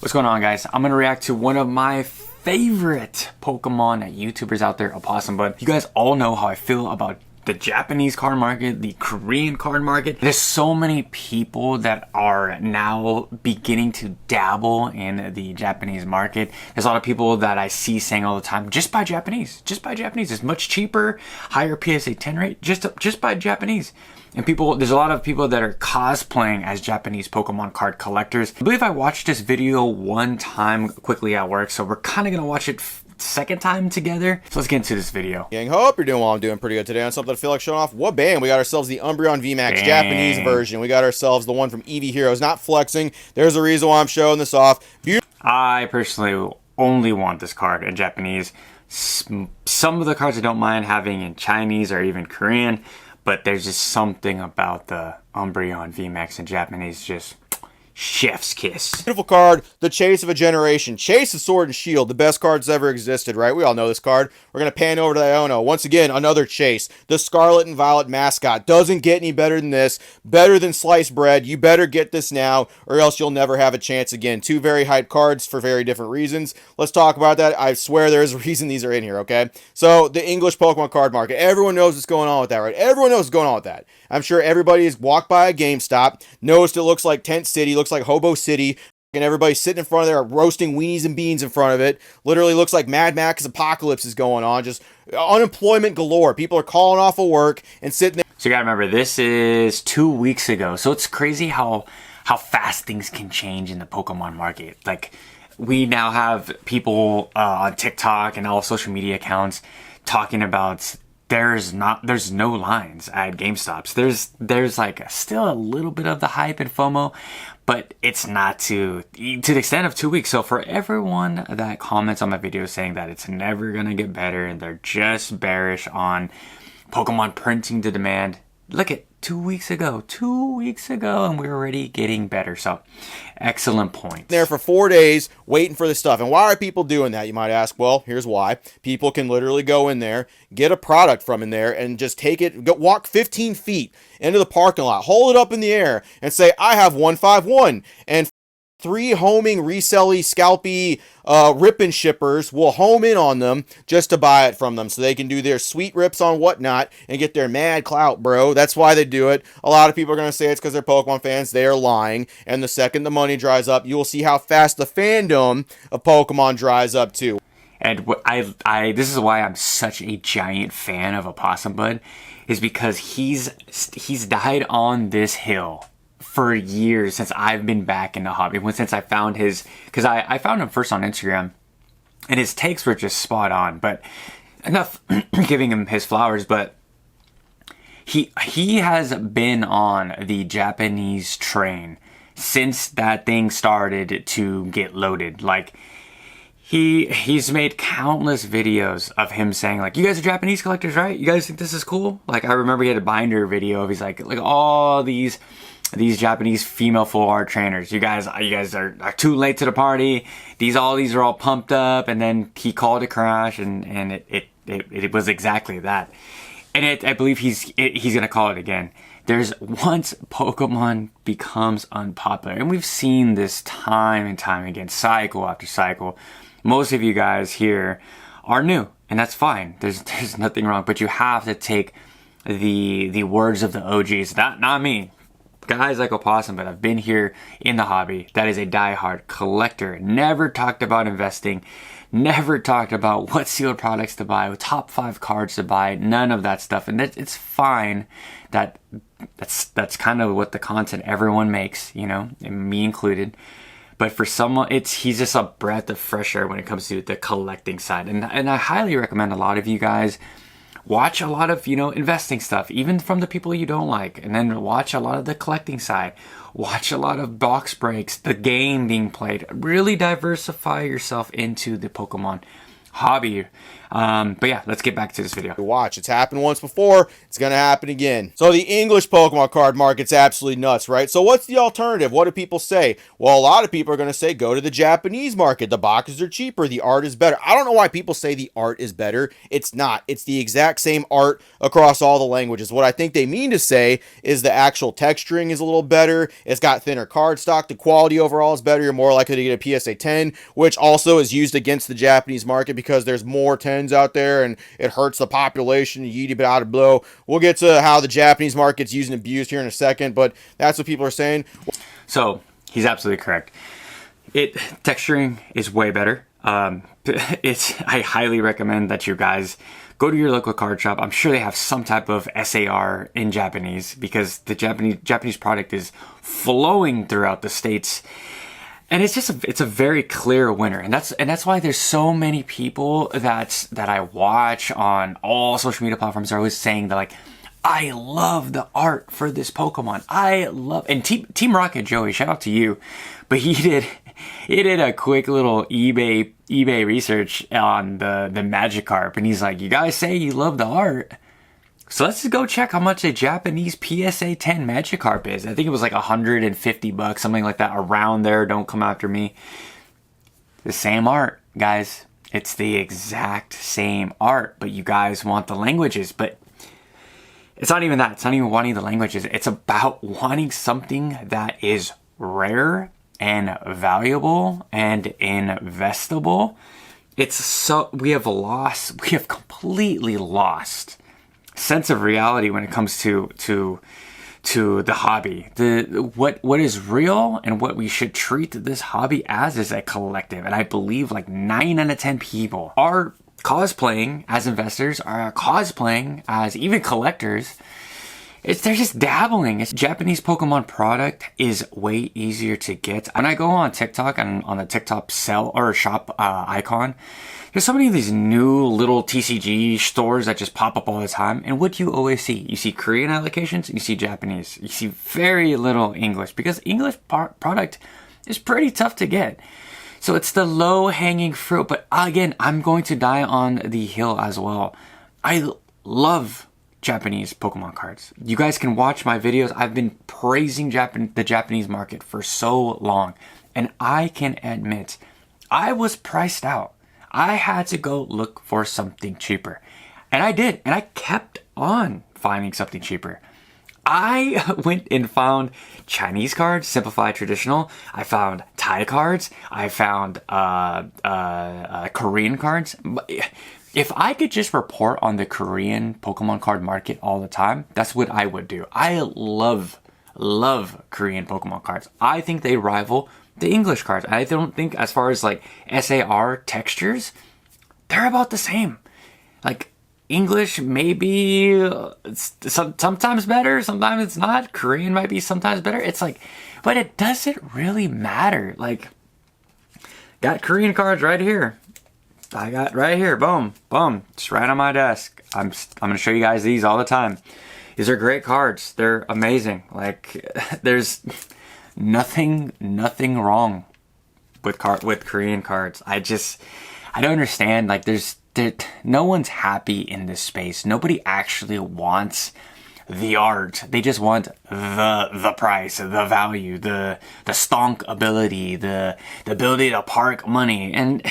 What's going on, guys? I'm gonna react to one of my favorite Pokemon YouTubers out there, Opossum Bud. You guys all know how I feel about the Japanese card market, the Korean card market. There's so many people that are now beginning to dabble in the Japanese market. There's a lot of people that I see saying all the time, just buy Japanese, just buy Japanese. It's much cheaper, higher PSA 10 rate, just buy Japanese. And there's a lot of people that are cosplaying as Japanese Pokemon card collectors. I believe I watched this video one time quickly at work, so we're kind of gonna watch it second time together. So let's get into this video. Gang, hope you're doing well. I'm doing pretty good today on something I feel like showing off. What bam, we got ourselves the Umbreon VMAX Japanese version. We got ourselves the one from Eevee Heroes. Not flexing. There's a reason why I'm showing this off. I personally only want this card in Japanese. Some of the cards I don't mind having in Chinese or even Korean, but there's just something about the Umbreon VMAX in Japanese, just chef's kiss. Beautiful card, the chase of a generation. Chase of Sword and Shield, the best cards ever existed, right? We all know this card. We're going to pan over to Iono. Once again, another chase. The Scarlet and Violet mascot. Doesn't get any better than this. Better than sliced bread. You better get this now, or else you'll never have a chance again. Two very hyped cards for very different reasons. Let's talk about that. I swear there's a reason these are in here, okay? So, the English Pokemon card market. Everyone knows what's going on with that, right? Everyone knows what's going on with that. I'm sure everybody has walked by a GameStop, noticed it looks like Tent City, looks like Hobo City, and everybody's sitting in front of there roasting weenies and beans in front of it. Literally looks like Mad Max Apocalypse is going on. Just unemployment galore. People are calling off of work and sitting there. So you gotta remember, this is 2 weeks ago. So it's crazy how fast things can change in the Pokemon market. Like, we now have people on TikTok and all social media accounts talking about there's no lines at GameStops. There's like still a little bit of the hype and FOMO, but it's not to the extent of 2 weeks. So for everyone that comments on my video saying that it's never gonna get better and they're just bearish on Pokemon printing the demand, look at 2 weeks ago, and we're already getting better. So excellent point. There for 4 days waiting for this stuff. And why are people doing that, you might ask? Well, here's why. People can literally go in there, get a product from in there, and just take it, walk 15 feet into the parking lot, hold it up in the air, and say, I have 151. And 3 homing, reselly, scalpy, rip and shippers will home in on them just to buy it from them so they can do their sweet rips on whatnot and get their mad clout, bro. That's why they do it. A lot of people are going to say it's because they're Pokemon fans. They are lying. And the second the money dries up, you will see how fast the fandom of Pokemon dries up too. And this is why I'm such a giant fan of Opossum Bud, is because he's died on this hill for years since I've been back in the hobby. Since I found his, because I found him first on Instagram, and his takes were just spot on. But enough giving him his flowers. But he has been on the Japanese train since that thing started to get loaded. Like, he's made countless videos of him saying, like, you guys are Japanese collectors, right? You guys think this is cool? Like, I remember he had a binder video of, he's like all these Japanese female full art trainers. You guys are too late to the party. These are all pumped up, and then he called a crash, and it was exactly that. And I believe he's gonna call it again. Once Pokemon becomes unpopular, and we've seen this time and time again, cycle after cycle. Most of you guys here are new, and that's fine. There's nothing wrong, but you have to take the words of the OGs. Not me. Guys like Opossum, but I've been here in the hobby. That is a diehard collector. Never talked about investing. Never talked about what sealed products to buy, top 5 cards to buy. None of that stuff. And it's fine. That's kind of what the content everyone makes, you know, and me included. But for someone, he's just a breath of fresh air when it comes to the collecting side. And I highly recommend a lot of you guys watch a lot of, investing stuff, even from the people you don't like. And then watch a lot of the collecting side. Watch a lot of box breaks, the game being played. Really diversify yourself into the Pokemon hobby. But yeah, let's get back to this video. Watch, it's happened once before, it's gonna happen again. So the English Pokemon card market's absolutely nuts, right? So what's the alternative? What do people say? Well, a lot of people are gonna say go to the Japanese market. The boxes are cheaper, the art is better. I don't know why people say the art is better. It's not. It's the exact same art across all the languages. What I think they mean to say is the actual texturing is a little better. It's got thinner cardstock. The quality overall is better. You're more likely to get a PSA 10, which also is used against the Japanese market because there's more 10s out there and it hurts the population. Yeety bit out of blow. We'll get to how the Japanese market's used and abused here in a second, but that's what people are saying. So he's absolutely correct. Texturing is way better. I highly recommend that you guys go to your local card shop. I'm sure they have some type of SAR in Japanese because the Japanese product is flowing throughout the states. And it's a very clear winner. And that's why there's so many people that I watch on all social media platforms are always saying that, like, I love the art for this Pokemon. And Team Rocket Joey, shout out to you. But he did a quick little eBay research on the Magikarp, and he's like, you guys say you love the art, so let's just go check how much a Japanese PSA 10 Magikarp is. I think it was like $150, something like that, around there. Don't come after me. The same art, guys. It's the exact same art, but you guys want the languages. But it's not even that. It's not even wanting the languages. It's about wanting something that is rare and valuable and investable. We have completely lost sense of reality when it comes to the hobby. What is real and what we should treat this hobby as is a collective. And I believe like 9 out of 10 people are cosplaying as investors, are cosplaying as even collectors. They're just dabbling. Japanese Pokemon product is way easier to get. When I go on TikTok and on the TikTok sell or shop icon, there's so many of these new little TCG stores that just pop up all the time. And what do you always see? You see Korean allocations, you see Japanese. You see very little English because English product is pretty tough to get. So it's the low-hanging fruit. But again, I'm going to die on the hill as well. I love Japanese Pokemon cards. You guys can watch my videos. I've been praising the Japanese market for so long. And I can admit, I was priced out. I had to go look for something cheaper. And I did. And I kept on finding something cheaper. I went and found Chinese cards, simplified traditional. I found Thai cards. I found Korean cards. If I could just report on the Korean Pokemon card market all the time, that's what I would do. I love Korean Pokemon cards. I think they rival the English cards. I don't think, as far as like SAR textures, they're about the same. Like English maybe sometimes better, sometimes it's not. Korean might be sometimes better. It's like, but it doesn't really matter. Like, got Korean cards right here. I got right here, boom, boom, just right on my desk. I'm gonna show you guys these all the time. These are great cards. They're amazing. Like, there's nothing wrong with Korean cards. I don't understand. Like, no one's happy in this space. Nobody actually wants the art. They just want the price, the value, the stonk ability, the ability to park money. And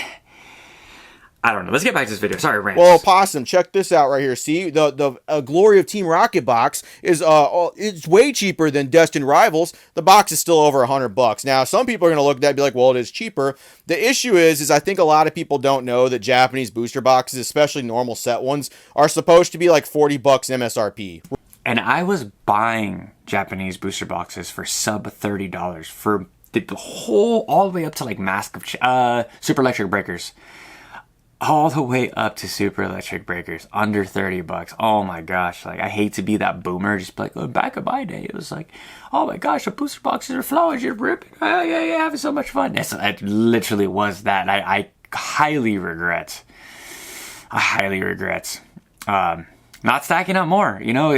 I don't know. Let's get back to this video. Sorry, rant. Well, Possum, check this out right here. See, the Glory of Team Rocket box is it's way cheaper than Destined Rivals. The box is still over $100. Now, some people are going to look at that and be like, well, it is cheaper. The issue is I think a lot of people don't know that Japanese booster boxes, especially normal set ones, are supposed to be like $40 MSRP. And I was buying Japanese booster boxes for sub $30 for the whole, all the way up to like Mask of Super Electric Breakers. All the way up to Super Electric Breakers, under $30. Oh my gosh, like, I hate to be that boomer, just like, oh, back in my day, it was like, oh my gosh, the booster boxes are flowing, you're ripping, oh, yeah, having so much fun. It literally was that. I highly regret. Let not stacking up more. You know,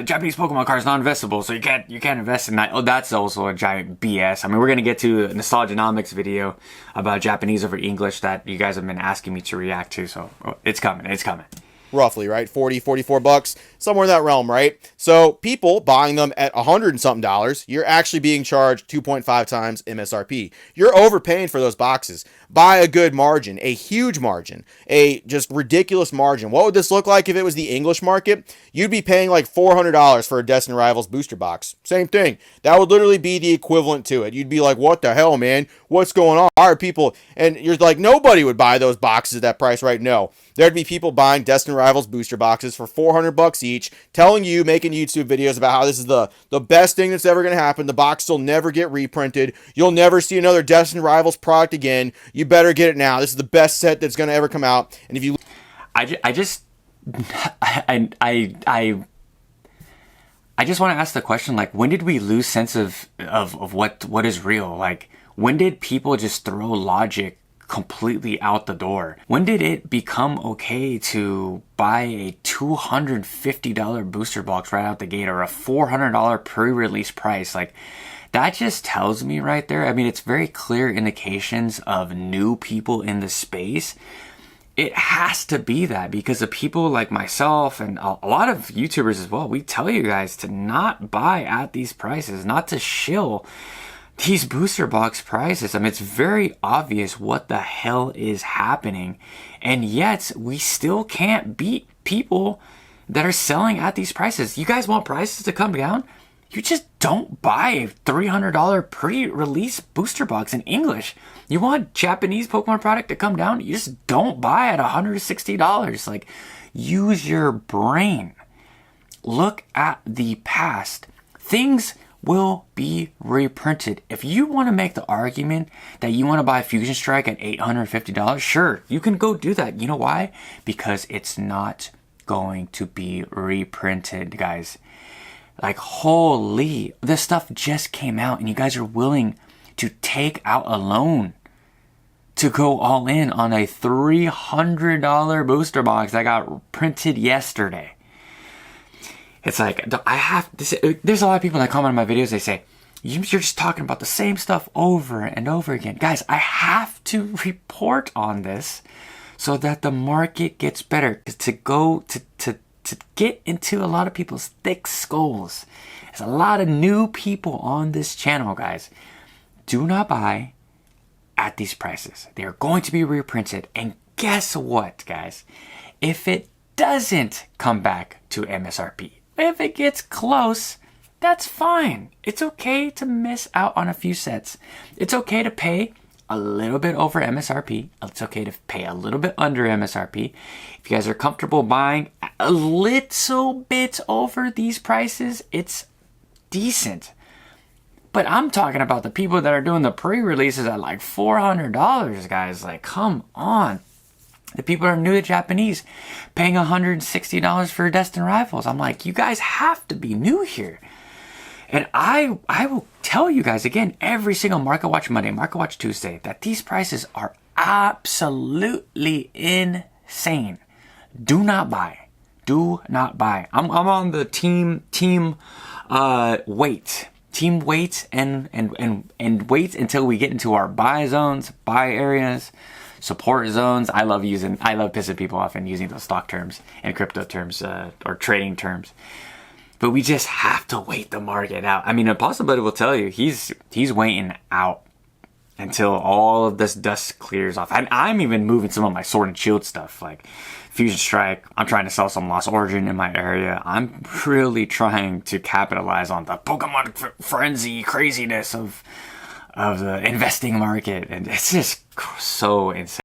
Japanese Pokemon cards non-investable, so you can't invest in that. Oh, that's also a giant BS. I mean, we're gonna get to a Nostalgianomics video about Japanese over English that you guys have been asking me to react to, so it's coming. Roughly, right? 40, 44 bucks, somewhere in that realm, right? So people buying them at $100 and something dollars, you're actually being charged 2.5 times MSRP. You're overpaying for those boxes by a good margin, a huge margin, a just ridiculous margin. What would this look like if it was the English market? You'd be paying like $400 for a Destiny Rivals booster box. Same thing. That would literally be the equivalent to it. You'd be like, what the hell, man? What's going on? Why are people? And you're like, nobody would buy those boxes at that price, right? No. There'd be people buying Destiny Rivals booster boxes for $400 each, telling you, making YouTube videos about how this is the best thing that's ever going to happen. The box will never get reprinted. You'll never see another Destiny Rivals product again. You better get it now. This is the best set that's going to ever come out. And if you, I just want to ask the question, like, when did we lose sense of what is real? Like, when did people just throw logic completely out the door? When did it become okay to buy a $250 booster box right out the gate, or a $400 pre-release price? Like, that just tells me right there, I mean, it's very clear indications of new people in the space. It has to be that, because of people like myself and a lot of YouTubers as well, we tell you guys to not buy at these prices, not to shill these booster box prices. I mean, it's very obvious what the hell is happening, and yet we still can't beat people that are selling at these prices. You guys want prices to come down? You just don't buy a $300 pre-release booster box in English. You want Japanese Pokemon product to come down? You just don't buy at $160. Like, use your brain. Look at the past. Things will be reprinted. If you want to make the argument that you want to buy Fusion Strike at $850, sure, you can go do that. You know why? Because it's not going to be reprinted, guys. Like, holy, this stuff just came out and you guys are willing to take out a loan to go all in on a $300 booster box that got printed yesterday. It's like, there's a lot of people that comment on my videos, they say, you're just talking about the same stuff over and over again. Guys, I have to report on this so that the market gets better. To get into a lot of people's thick skulls. There's a lot of new people on this channel, guys. Do not buy at these prices. They are going to be reprinted. And guess what, guys? If it doesn't come back to MSRP, if it gets close, that's fine. It's okay to miss out on a few sets. It's okay to pay a little bit over MSRP. It's okay to pay a little bit under MSRP. If you guys are comfortable buying a little bit over these prices, it's decent. But I'm talking about the people that are doing the pre-releases at like $400, guys. Like, come on. The people that are new to Japanese paying $160 for Destiny Rivals. I'm like, you guys have to be new here. And I will tell you guys again, every single Market Watch Monday, Market Watch Tuesday, that these prices are absolutely insane. Do not buy. Do not buy. I'm on the team wait. Team wait and wait until we get into our buy zones, buy areas, support zones. I love pissing people off and using those stock terms and crypto terms or trading terms. But we just have to wait the market out. I mean, a possibility will tell you he's waiting out until all of this dust clears off. I'm even moving some of my Sword and Shield stuff, like Fusion Strike. I'm trying to sell some Lost Origin in my area. I'm really trying to capitalize on the Pokemon frenzy craziness of the investing market, and it's just so insane.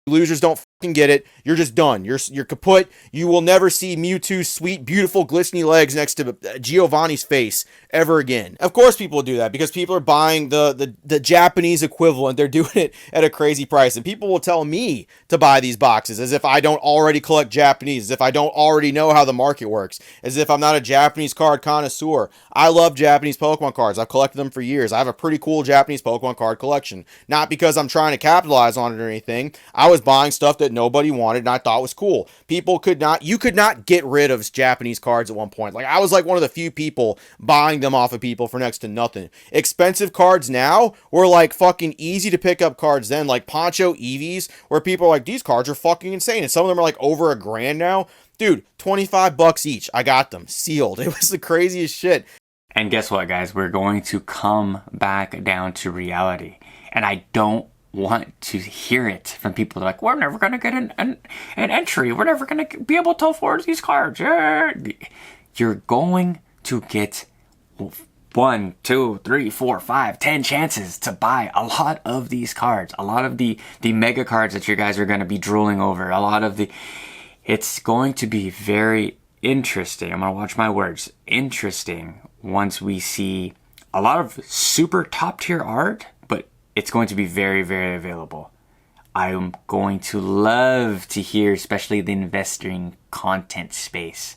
Losers don't fucking get it. You're just done. You're kaput. You will never see Mewtwo's sweet, beautiful, glistening legs next to Giovanni's face ever again. Of course people will do that because people are buying the Japanese equivalent. They're doing it at a crazy price. And people will tell me to buy these boxes as if I don't already collect Japanese, as if I don't already know how the market works, as if I'm not a Japanese card connoisseur. I love Japanese Pokemon cards. I've collected them for years. I have a pretty cool Japanese Pokemon card collection. Not because I'm trying to capitalize on it or anything. I was buying stuff that that nobody wanted and I thought was cool. You could not get rid of Japanese cards at one point. Like, I was like one of the few people buying them off of people for next to nothing. Expensive cards now were like fucking easy to pick up cards then, like Poncho Eevees, where people are like, these cards are fucking insane. And some of them are like over $1,000 now. Dude, $25 each. I got them sealed. It was the craziest shit. And guess what, guys? We're going to come back down to reality. And I don't want to hear it from people that are like, we're never going to get an entry. We're never going to be able to afford these cards. Yeah. You're going to get 1, 2, 3, 4, 5, 10 chances to buy a lot of these cards. A lot of the mega cards that you guys are going to be drooling over. A lot of it's going to be very interesting. I'm going to watch my words. Interesting once we see a lot of super top tier art, but it's going to be very, very available. I'm going to love to hear, especially the investing content space.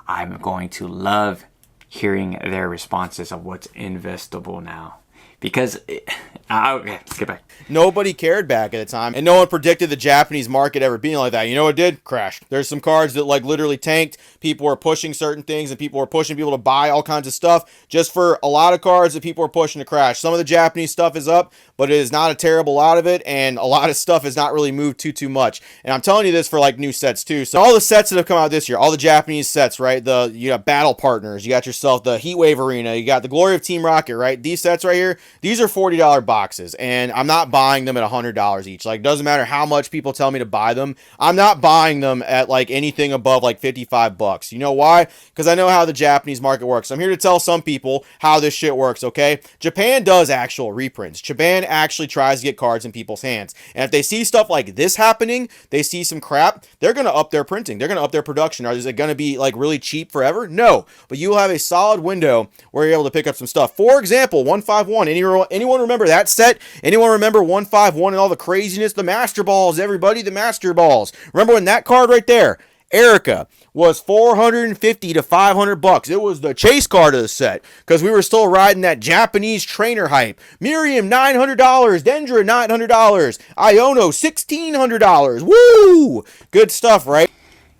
I'm going to love hearing their responses of what's investable now. Because, okay, let's get back. Nobody cared back at the time, and no one predicted the Japanese market ever being like that. You know what it did? Crashed. There's some cards that like literally tanked. People were pushing certain things, and people were pushing people to buy all kinds of stuff just for a lot of cards that people were pushing to crash. Some of the Japanese stuff is up, but it is not a terrible lot of it, and a lot of stuff has not really moved too much. And I'm telling you this for like new sets too. So all the sets that have come out this year, all the Japanese sets, right? You got Battle Partners, you got yourself the Heatwave Arena, you got the Glory of Team Rocket, right? These sets right here, these are $40 boxes, and I'm not buying them at $100 each. Like, doesn't matter how much people tell me to buy them, I'm not buying them at like anything above like $55. You know why? Because I know how the Japanese market works. I'm here to tell some people how this shit works, okay? Japan does actual reprints. Japan actually tries to get cards in people's hands, and if they see stuff like this happening, they see some crap, they're going to up their printing. They're going to up their production. Is it going to be like really cheap forever? No, but you will have a solid window where you're able to pick up some stuff. For example, 151. Anyone remember that set? Anyone remember 151 and all the craziness? The Master Balls, everybody, the Master Balls. Remember when that card right there, Erica, was $450 to $500. It was the chase card of the set because we were still riding that Japanese trainer hype. Miriam, $900. Dendra, $900. Iono, $1,600. Woo! Good stuff, right?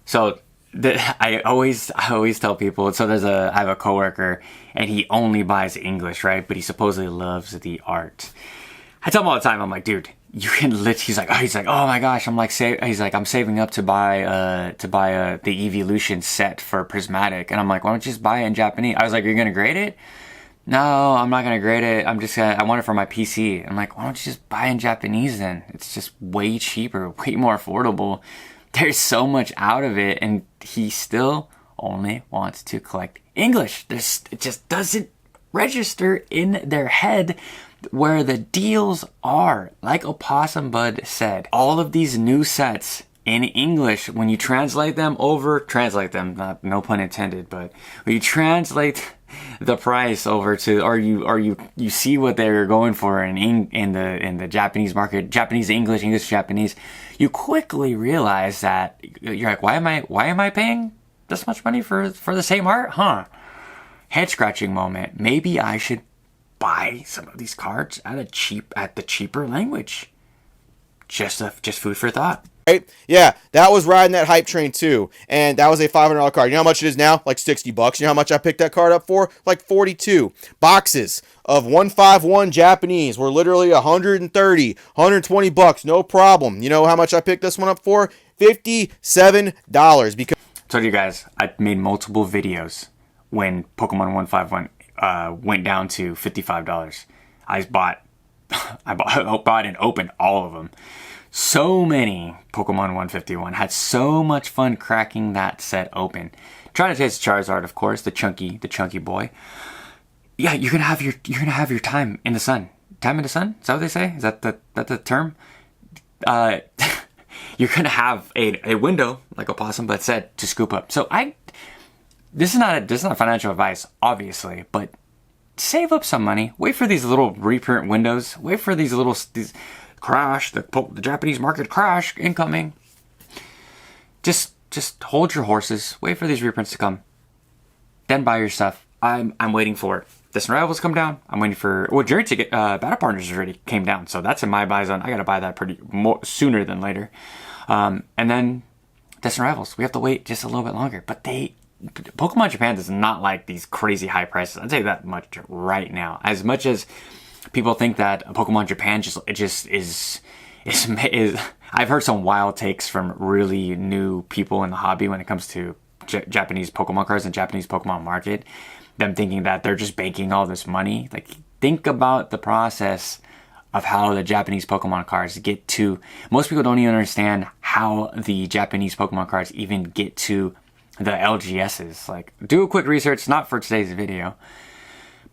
So I always tell people, so I have a coworker and he only buys English, right? But he supposedly loves the art. I tell him all the time, I'm like, dude, you can he's like, oh my gosh, I'm saving up to buy the Evolution set for Prismatic. And I'm like, why don't you just buy it in Japanese? I was like, you're going to grade it? No, I'm not going to grade it. I want it for my PC. I'm like, why don't you just buy in Japanese then? It's just way cheaper, way more affordable. There's so much out of it, and he still only wants to collect English. It just doesn't register in their head where the deals are. Like Opossum Bud said, all of these new sets in English, when you translate them, no pun intended, but when you translate the price over to, or you see what they're going for in the Japanese market, Japanese English, English Japanese, you quickly realize that you're like, why am I paying this much money for the same art? Huh? Head scratching moment. Maybe I should buy some of these cards at the cheaper language. Just food for thought. Right? Yeah, that was riding that hype train too, and that was a $500 card. You know how much it is now? Like $60. You know how much I picked that card up for? Like 42. Boxes of 151 Japanese were literally $130, $120, no problem. You know how much I picked this one up for? $57. Because I told you guys, I made multiple videos when Pokemon 151 went down to $55. I bought and opened all of them. So many Pokemon 151. Had so much fun cracking that set open. Trying to taste Charizard, of course, the chunky boy. Yeah, you're gonna have your time in the sun. Time in the sun? Is that what they say? Is that the term? You're gonna have a window, like Opossum Bud said, to scoop up. So this is not financial advice, obviously, but save up some money. Wait for these little reprint windows. Wait for these crash, the Japanese market crash incoming. Just hold your horses. Wait for these reprints to come. Then buy your stuff. I'm waiting for it. This Rivals come down. I'm waiting for, well, Journey to get, Battle Partners already came down. So that's in my buy zone. I got to buy that sooner than later. And then Destin Rivals, we have to wait just a little bit longer. But Pokemon Japan does not like these crazy high prices. I'll tell you that much right now. As much as people think that Pokemon Japan is I've heard some wild takes from really new people in the hobby when it comes to Japanese Pokemon cards and Japanese Pokemon market. Them thinking that they're just banking all this money. Like, think about the process of how the Japanese Pokemon cards get to. Most people don't even understand how the Japanese Pokemon cards even get to the LGSs. Like, do a quick research, not for today's video,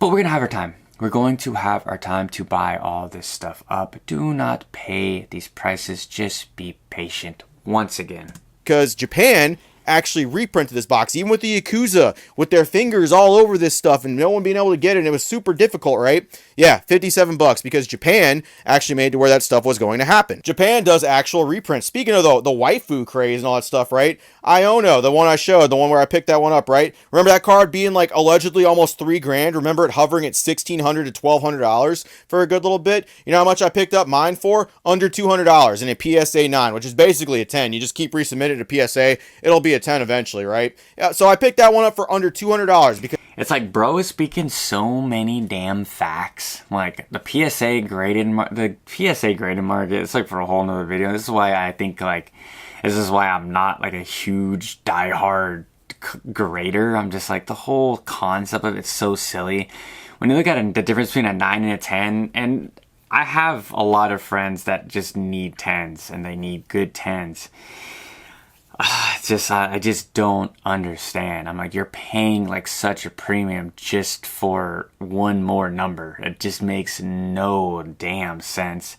but we're gonna have our time. We're going to have our time to buy all this stuff up. Do not pay these prices. Just be patient once again. Because Japan actually reprinted this box, even with the Yakuza, with their fingers all over this stuff and no one being able to get it, and it was super difficult, right? Yeah, $57 because Japan actually made to where that stuff was going to happen. Japan does actual reprints. Speaking of the waifu craze and all that stuff, right? Iono, the one I showed, the one where I picked that one up, right? Remember that card being like allegedly almost $3,000? Remember it hovering at $1,600 to $1,200 for a good little bit? You know how much I picked up mine for? Under $200 in a PSA 9, which is basically a 10. You just keep resubmitting to PSA, it'll be a 10 eventually, right? Yeah, so I picked that one up for under $200 because it's like bro is speaking so many damn facts. Like the PSA graded market. It's like for a whole nother video. This is why I think this is why I'm not like a huge diehard grader. I'm just like, the whole concept of it's so silly. When you look at the difference between a 9 and a 10, and I have a lot of friends that just need 10s and they need good 10s. I just don't understand. I'm like, you're paying like such a premium just for one more number. It just makes no damn sense.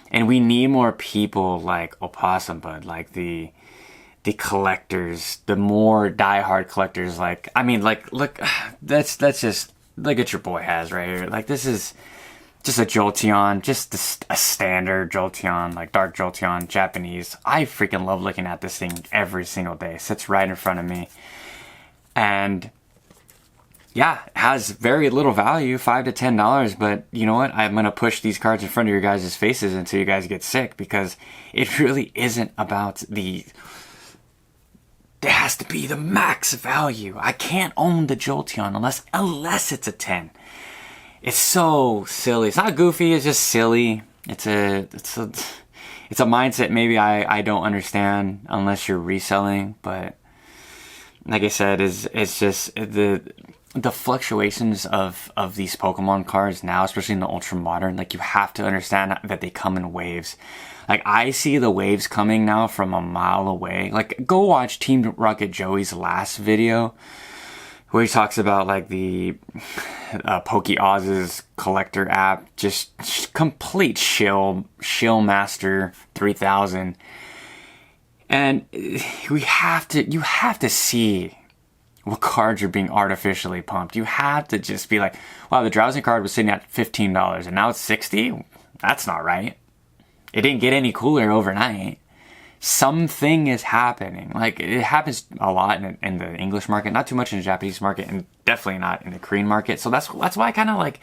And we need more people like Opossum Bud, like the collectors, the more diehard collectors. Like, I mean, like, look, that's just, look at your boy has right here. Like, this is just a Jolteon, just a standard Jolteon, like Dark Jolteon, Japanese. I freaking love looking at this thing every single day. It sits right in front of me. And yeah, it has very little value, $5 to $10, but you know what? I'm going to push these cards in front of your guys' faces until you guys get sick, because it really isn't about there has to be the max value. I can't own the Jolteon unless it's a 10. It's so silly. It's not goofy. It's just silly. It's a mindset maybe I don't understand unless you're reselling. But like I said, it's just the fluctuations of these Pokemon cards now, especially in the ultra modern. Like, you have to understand that they come in waves. Like, I see the waves coming now from a mile away. Like, go watch Team Rocket Joey's last video, where he talks about like the PokeOz's collector app, just complete shill master 3000. And you have to see what cards are being artificially pumped. You have to just be like, wow, the Drowsy card was sitting at $15 and now it's $60. That's not right. It didn't get any cooler overnight. Something is happening. Like, it happens a lot in the English market, not too much in the Japanese market, and definitely not in the Korean market. So that's why I kind of like,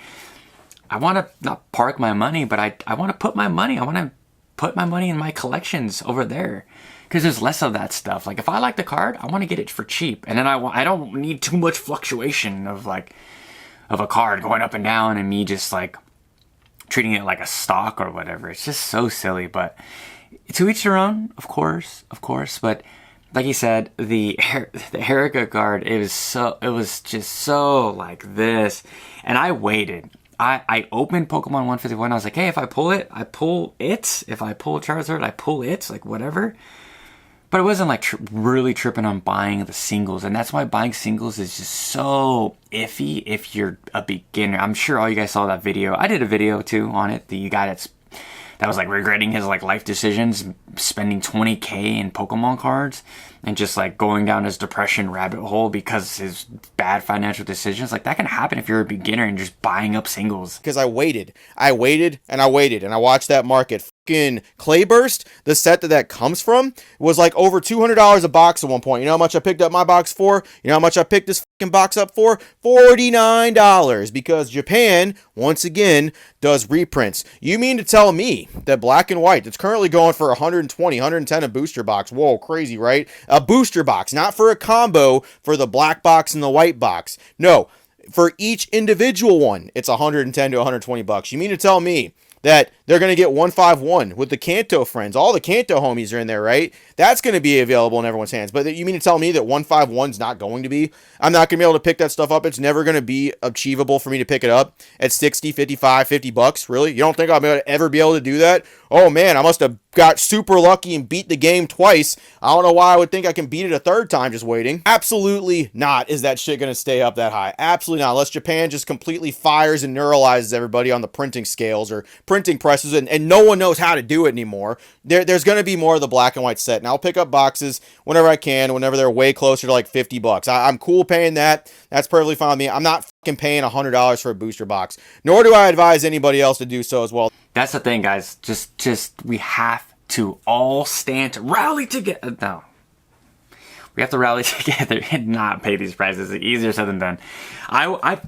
I want to not park my money, but I want to put my money. I want to put my money in my collections over there, because there's less of that stuff. Like, if I like the card, I want to get it for cheap, and then I don't need too much fluctuation of a card going up and down and me just like treating it like a stock or whatever. It's just so silly, but to each their own, of course. But like you said, the Erica card, it was just so like this. And I waited. I opened Pokemon 151. I was like, hey, if I pull it, I pull it. If I pull Charizard, I pull it. Like, whatever. But it wasn't like really tripping on buying the singles. And that's why buying singles is just so iffy if you're a beginner. I'm sure all you guys saw that video. I did a video too on it. The guy that was like regretting his like life decisions, spending $20K in Pokemon cards, and just like going down his depression rabbit hole because his bad financial decisions. Like, that can happen if you're a beginner and just buying up singles. Because I waited, and I watched that market fucking Clayburst, the set that comes from, was like over $200 a box at one point. You know how much I picked up my box for? You know how much I picked this fucking box up for? $49, because Japan, once again, does reprints. You mean to tell me that black and white, that's currently going for 120, 110 a booster box? Whoa, crazy, right? A booster box, not for a combo for the black box and the white box. No, for each individual one, it's 110 to 120 bucks. You mean to tell me that they're going to get 151 with the Kanto friends? All the Kanto homies are in there, right? That's going to be available in everyone's hands. But you mean to tell me that 151's not going to be? I'm not going to be able to pick that stuff up. It's never going to be achievable for me to pick it up at 60, 55, 50 bucks. Really? You don't think I'll ever be able to do that? Oh man, I must have got super lucky and beat the game twice. I don't know why I would think I can beat it a third time just waiting. Absolutely not is that shit going to stay up that high. Absolutely not. Unless Japan just completely fires and neuralizes everybody on the printing scales or printing presses, and no one knows how to do it anymore. There's going to be more of the black and white set, and I'll pick up boxes whenever I can, whenever they're way closer to like 50 bucks. I'm cool paying that. That's perfectly fine with me. I'm not fucking paying $100 for a booster box, nor do I advise anybody else to do so as well. That's the thing, guys. Just we have to all stand to rally together. No. We have to rally together and not pay these prices. It's easier said than done. I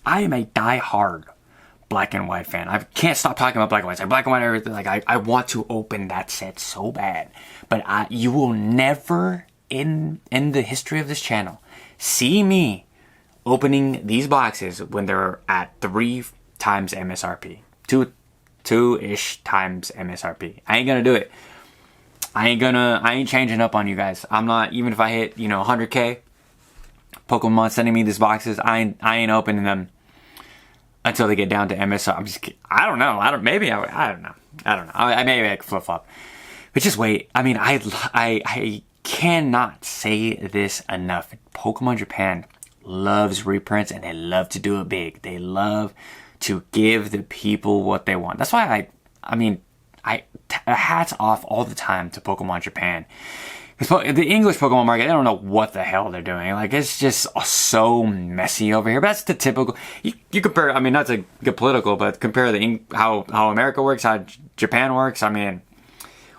am a die-hard black and white fan. I can't stop talking about black and white. Like black and white, everything. Like I want to open that set so bad, but you will never in the history of this channel see me opening these boxes when they're at 3 times MSRP, two-ish times MSRP. I ain't gonna do it. I ain't changing up on you guys. I'm not, even if I hit 100K. Pokemon sending me these boxes, I ain't opening them until they get down to MSR. I'm just kidding. I don't know. I don't know. Maybe I could flip flop. But just wait. I mean, I cannot say this enough. Pokemon Japan loves reprints, and they love to do it big. They love to give the people what they want. That's why hats off all the time to Pokemon Japan. Because the English Pokemon market, I don't know what the hell they're doing. Like, it's just so messy over here. But that's the typical. You compare. I mean, not to get political, but compare how America works, how Japan works. I mean,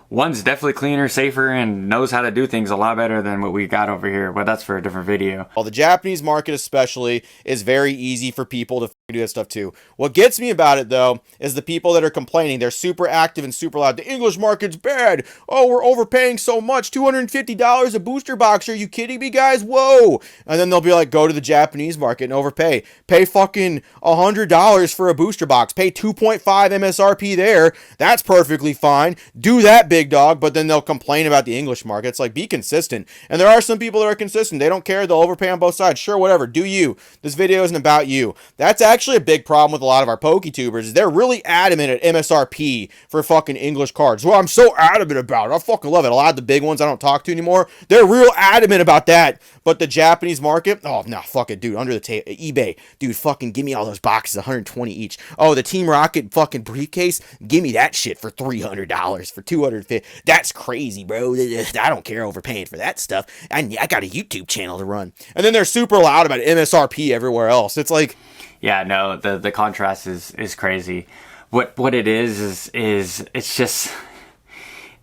one's definitely cleaner, safer, and knows how to do things a lot better than what we got over here. But that's for a different video. Well, the Japanese market especially is very easy for people to do that stuff too. What gets me about it, though, is the people that are complaining. They're super active and super loud. The English market's bad. Oh, we're overpaying so much. $250 a booster box. Are you kidding me, guys? Whoa. And then they'll be like, go to the Japanese market and overpay. Pay fucking $100 for a booster box. Pay 2.5 MSRP there. That's perfectly fine. Do that, big dog. But then they'll complain about the English market. It's like, be consistent. And there are some people that are consistent. They don't care. They'll overpay on both sides. Sure, whatever. Do you. This video isn't about you. That's actually a big problem with a lot of our PokeTubers. Is they're really adamant at MSRP for fucking English cards. Well, I'm so adamant about it. I fucking love it. A lot of the big ones I don't talk to anymore, they're real adamant about that. But the Japanese market, oh, no, fuck it, dude. Under the table, eBay, dude, fucking give me all those boxes, 120 each. Oh, the Team Rocket fucking briefcase, give me that shit for $300, for $250. That's crazy, bro. I don't care overpaying for that stuff. I got a YouTube channel to run. And then they're super loud about MSRP everywhere else. It's like, yeah, no, the contrast is crazy. What it is it's just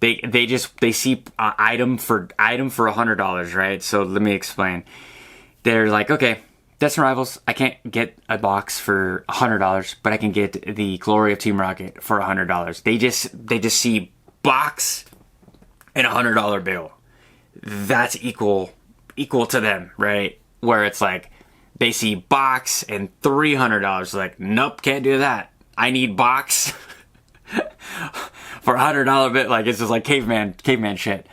they see item for $100, right? So let me explain. They're like, okay, Deaths and Rivals, I can't get a box for $100, but I can get the Glory of Team Rocket for $100. They just see box and $100 bill. That's equal to them, right? Where it's like, they see box and $300. Like, nope, can't do that. I need box for $100 bit. Like, it's just like caveman shit.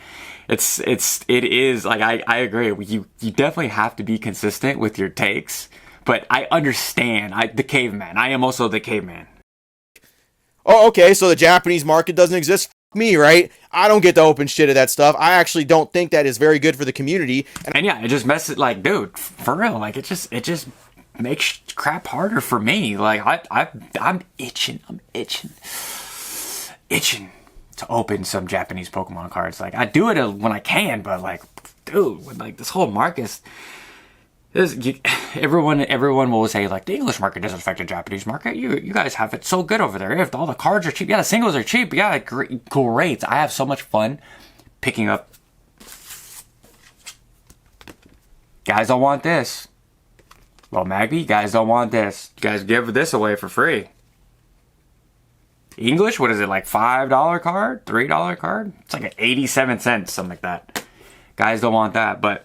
It is like, I agree. You definitely have to be consistent with your takes, but I understand. The caveman. I am also the caveman. Oh, okay. So the Japanese market doesn't exist. Me, right? I don't get to open shit of that stuff. I actually don't think that is very good for the community. And yeah, it just messes, like, dude, for real, like, it just makes crap harder for me. Like, I'm itching to open some Japanese Pokemon cards. Like, I do it when I can, but like, dude, when like this whole market, Everyone will say like the English market doesn't affect the Japanese market. You guys have it so good over there. If all the cards are cheap, yeah, the singles are cheap. Yeah, great. I have so much fun picking up. Guys don't want this. Well, Magby, you guys don't want this. You guys give this away for free. English, what is it, like $5 card? $3 card? It's like 87 cents, something like that. Guys don't want that, but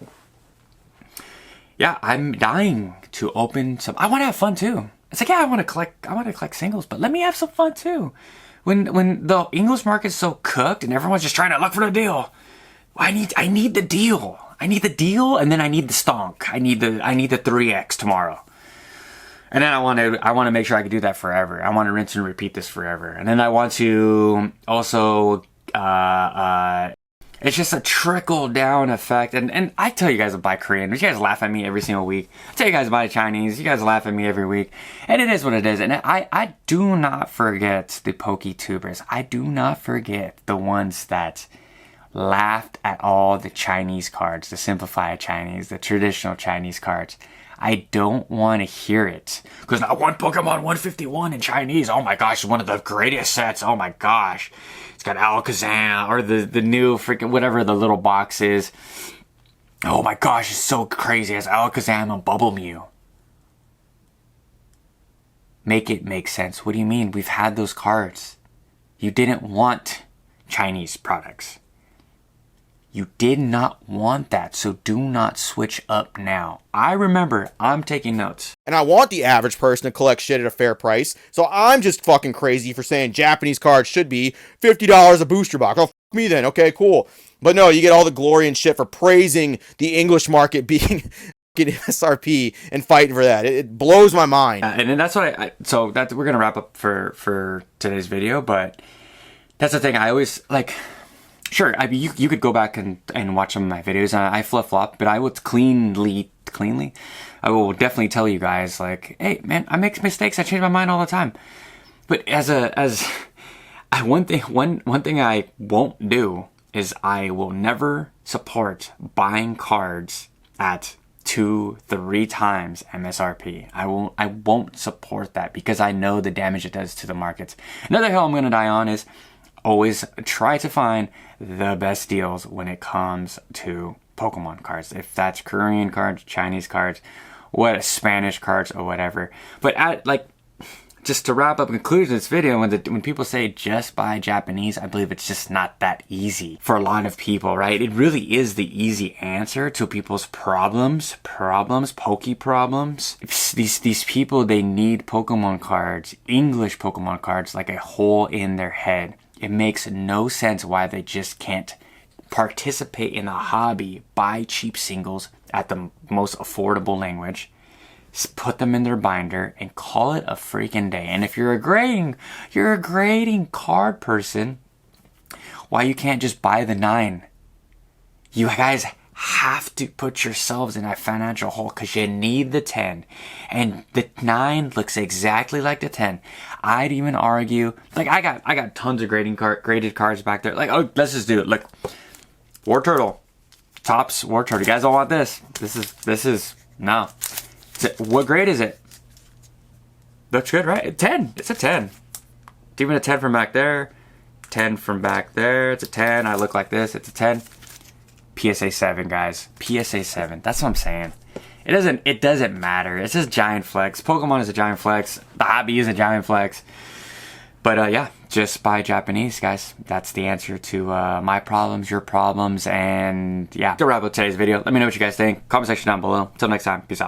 yeah, I'm dying to open some. I want to have fun too. It's like, yeah, I want to collect singles, but let me have some fun too. When the English market's so cooked and everyone's just trying to look for the deal, I need the deal. I need the deal, and then I need the stonk. I need the 3x tomorrow. And then I want to make sure I can do that forever. I want to rinse and repeat this forever. And then I want to also it's just a trickle down effect. And I tell you guys to buy Korean. You guys laugh at me every single week. I tell you guys to buy Chinese. You guys laugh at me every week. And it is what it is. And I do not forget the PokeTubers. I do not forget the ones that laughed at all the Chinese cards, the simplified Chinese, the traditional Chinese cards. I don't want to hear it. Because now one Pokemon 151 in Chinese, oh my gosh, one of the greatest sets, oh my gosh. It's got Alakazam, or the new freaking, whatever the little box is. Oh my gosh, it's so crazy. It's Alakazam and Bubble Mew. Make it make sense. What do you mean? We've had those cards. You didn't want Chinese products. You did not want that, so do not switch up now. I remember, I'm taking notes. And I want the average person to collect shit at a fair price, so I'm just fucking crazy for saying Japanese cards should be $50 a booster box. Oh, f me then. Okay, cool. But no, you get all the glory and shit for praising the English market being MSRP and fighting for that. It blows my mind. And then that's what so that we're gonna wrap up for today's video. But that's the thing. I always like. Sure, I mean, you could go back and watch some of my videos. I flip-flop, but I would cleanly, I will definitely tell you guys, like, hey, man, I make mistakes. I change my mind all the time. But one thing I won't do is I will never support buying cards at 2-3 times MSRP. I won't support that because I know the damage it does to the markets. Another hill I'm going to die on is always try to find the best deals when it comes to Pokemon cards. If that's Korean cards, Chinese cards, Spanish cards, or whatever. But just to wrap up and conclude this video, when people say just buy Japanese, I believe it's just not that easy for a lot of people, right? It really is the easy answer to people's problems, Poke problems. These people, they need Pokemon cards, English Pokemon cards, like a hole in their head. It makes no sense why they just can't participate in the hobby, buy cheap singles at the most affordable language, put them in their binder, and call it a freaking day. And if you're a grading card person, why you can't just buy the 9? You guys have to put yourselves in a financial hole because you need the 10. And the 9 looks exactly like the 10. I'd even argue, like I got tons of graded cards back there. Like, oh, let's just do it. Look, War Turtle, Topps War Turtle. You guys don't want this. This is no. What grade is it? Looks good, right? 10. It's a 10. It's even a 10 from back there. 10 from back there. It's a 10. I look like this. It's a 10. PSA 7, guys. PSA 7. That's what I'm saying. It doesn't matter. It's just giant flex. Pokemon is a giant flex. The hobby is a giant flex. But yeah, just buy Japanese, guys. That's the answer to my problems, your problems, and yeah. To wrap up today's video, let me know what you guys think. Comment section down below. Until next time, peace out.